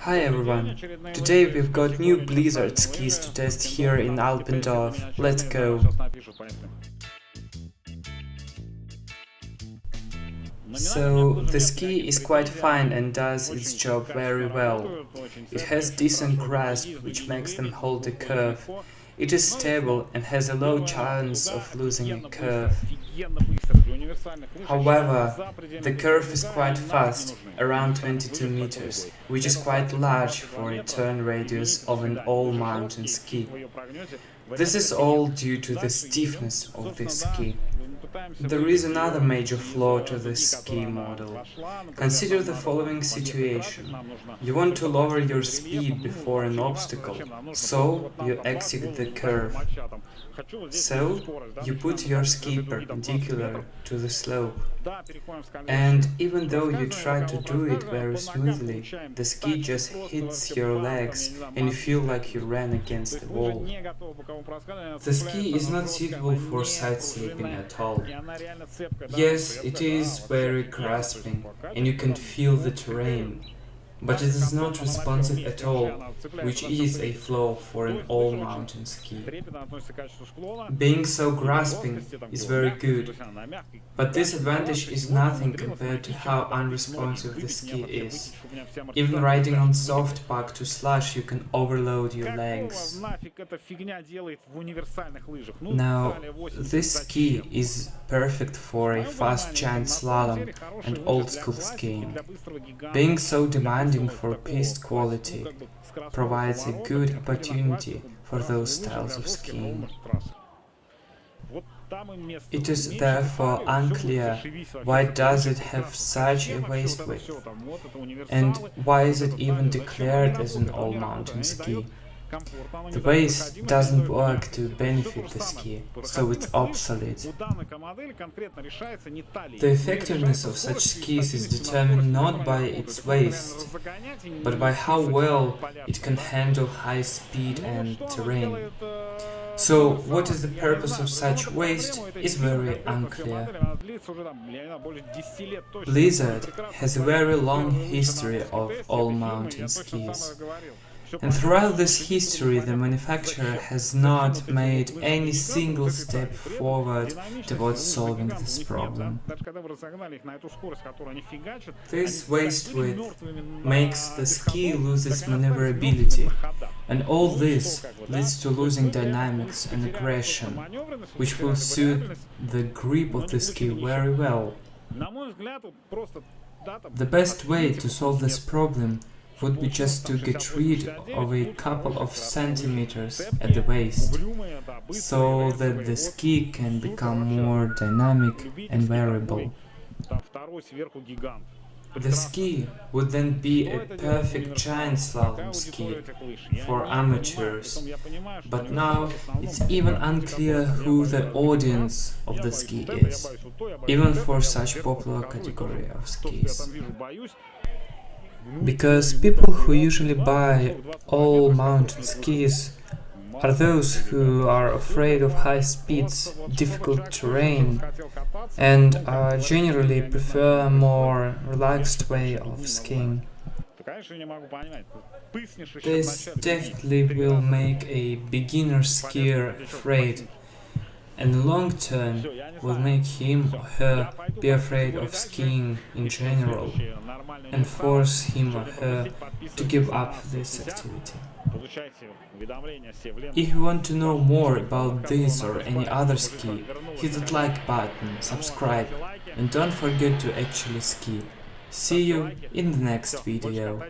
Hi everyone, today we've got new Blizzard skis to test here in Alpendorf. Let's go! So, the ski is quite fine and does its job very well. It has decent grasp, which makes them hold the curve. It is stable and has a low chance of losing a curve. However, the curve is quite fast, around 22 meters, which is quite large for a turn radius of an all-mountain ski. This is all due to the stiffness of this ski. There is another major flaw to this ski model. Consider the following situation. You want to lower your speed before an obstacle, so you exit the curve. So, you put your ski perpendicular to the slope. And even though you try to do it very smoothly, the ski just hits your legs and you feel like you ran against the wall. The ski is not suitable for side slipping at all. Yes, it is very grasping and you can feel the terrain, but it is not responsive at all, which is a flaw for an all-mountain ski. Being so grasping is very good, but this advantage is nothing compared to how unresponsive the ski is. Even riding on soft pack to slush you can overload your legs. Now, this ski is perfect for a fast giant slalom and old-school skiing. Being so demanding for piste quality provides a good opportunity for those styles of skiing. It is therefore unclear why does it have such a waist width, and why is it even declared as an all-mountain ski. The waist doesn't work to benefit the ski, so it's obsolete. The effectiveness of such skis is determined not by its waist, but by how well it can handle high speed and terrain. So, what is the purpose of such waist is very unclear. Blizzard has a very long history of all-mountain skis. And throughout this history, the manufacturer has not made any single step forward towards solving this problem. This waist width makes the ski lose its maneuverability, and all this leads to losing dynamics and aggression, which will suit the grip of the ski very well. The best way to solve this problem would be just to get rid of a couple of centimeters at the waist, so that the ski can become more dynamic and variable. The ski would then be a perfect giant slalom ski for amateurs, but now it's even unclear who the audience of the ski is, even for such popular category of skis. Because people who usually buy all-mountain skis are those who are afraid of high speeds, difficult terrain, and generally prefer a more relaxed way of skiing. This definitely will make a beginner skier afraid, and in the long term will make him or her be afraid of skiing in general, and force him or her to give up this activity. If you want to know more about this or any other ski, hit that like button, subscribe, and don't forget to actually ski. See you in the next video.